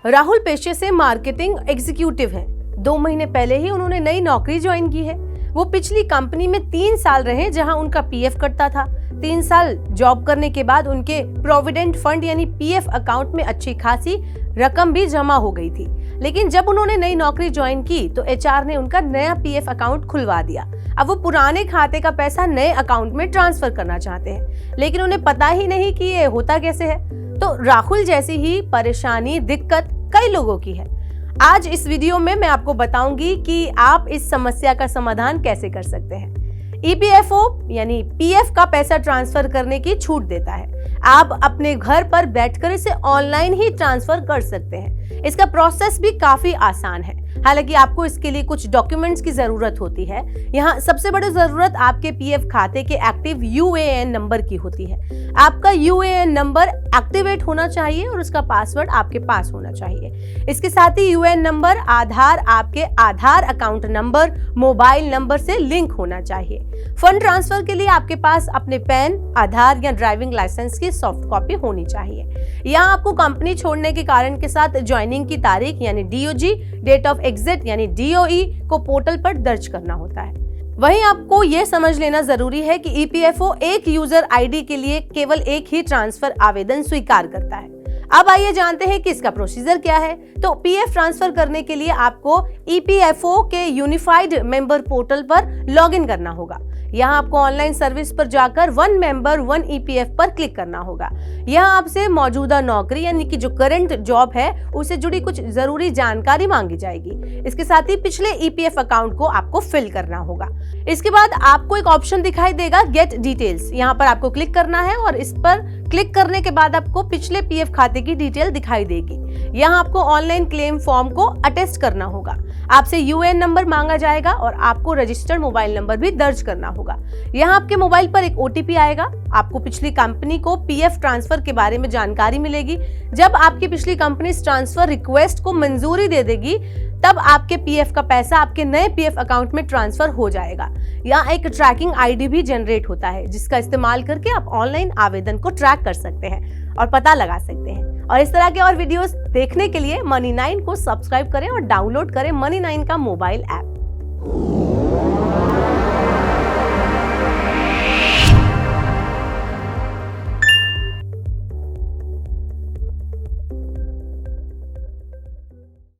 राहुल पेशे से marketing executive हैं। 2 महीने पहले ही उन्होंने नई नौकरी ज्वाइन की है। वो पिछली कंपनी में 3 साल रहे जहां उनका पीएफ कटता था। 3 साल जॉब करने के बाद उनके प्रोविडेंट फंड यानी पीएफ अकाउंट में अच्छी खासी रकम भी जमा हो गई थी। लेकिन जब उन्होंने नई नौकरी ज्वाइन की तो एचआर ने उनका नया पीएफ अकाउंट खुलवा दिया। अब वो पुराने खाते का पैसा नए अकाउंट में ट्रांसफर करना चाहते हैं, लेकिन उन्हें पता ही नहीं कि ये होता कैसे है। तो राहुल जैसी ही परेशानी, दिक्कत कई लोगों की है। आज इस वीडियो में मैं आपको बताऊंगी कि आप इस समस्या का समाधान कैसे कर सकते हैं। ईपीएफओ यानी पीएफ का पैसा ट्रांसफर करने की छूट देता है। आप अपने घर पर बैठकर इसे ऑनलाइन ही ट्रांसफर कर सकते हैं। इसका प्रोसेस भी काफी आसान है। हालांकि आपको इसके लिए कुछ डॉक्यूमेंट्स की जरूरत होती है। यहाँ सबसे बड़ी जरूरत आपके पीएफ खाते के एक्टिव यूएएन नंबर की होती है। आपका यूएएन नंबर एक्टिवेट होना चाहिए और उसका पासवर्ड आपके पास होना चाहिए। इसके साथ ही यूएएन नंबर आपके आधार अकाउंट नंबर, मोबाइल नंबर से लिंक होना चाहिए। फंड ट्रांसफर के लिए आपके पास अपने पैन, आधार या ड्राइविंग लाइसेंस की सॉफ्ट कॉपी होनी चाहिए। यहाँ आपको कंपनी छोड़ने के कारण के साथ ज्वाइनिंग की तारीख यानी डीओजी, डेट ऑफ एग्जिट यानी डीओई को पोर्टल पर दर्ज करना होता है। वहीं आपको यह समझ लेना जरूरी है कि ईपीएफओ एक यूजर आईडी के लिए केवल एक ही ट्रांसफर आवेदन स्वीकार करता है। अब आइए जानते हैं कि इसका प्रोसीजर क्या है। तो पीएफ ट्रांसफर करने के लिए आपको ईपीएफओ के यूनिफाइड मेंबर पोर्टल पर लॉगिन करना होगा। यहाँ आपको ऑनलाइन सर्विस पर जाकर 1 मेंबर 1 ईपीएफ पर क्लिक करना होगा। यहाँ आपसे मौजूदा नौकरी यानी कि जो करंट जॉब है उससे जुड़ी कुछ जरूरी जानकारी मांगी जाएगी। इसके साथ ही पिछले ईपीएफ अकाउंट को आपको फिल करना होगा। इसके बाद आपको एक ऑप्शन दिखाई देगा गेट डिटेल्स। यहाँ पर आपको क्लिक करना है और इस पर क्लिक करने के बाद आपको पिछले पीएफ खाते की डिटेल दिखाई देगी। यहाँ आपको ऑनलाइन क्लेम फॉर्म को अटेस्ट करना होगा। आपसे यूएएन नंबर मांगा जाएगा और आपको रजिस्टर्ड मोबाइल नंबर भी दर्ज करना होगा। यहाँ आपके मोबाइल पर एक ओटीपी आएगा। आपको पिछली कंपनी को पीएफ ट्रांसफर के बारे में जानकारी मिलेगी। जब आपकी पिछली कंपनी इस ट्रांसफर रिक्वेस्ट को मंजूरी दे देगी तब आपके पीएफ का पैसा आपके नए पीएफ अकाउंट में ट्रांसफर हो जाएगा। यहाँ एक ट्रैकिंग आईडी भी जनरेट होता है जिसका इस्तेमाल करके आप ऑनलाइन आवेदन को ट्रैक कर सकते हैं और पता लगा सकते हैं। और इस तरह के और वीडियोस देखने के लिए Money9 को सब्सक्राइब करें और डाउनलोड करें Money9 का मोबाइल ऐप।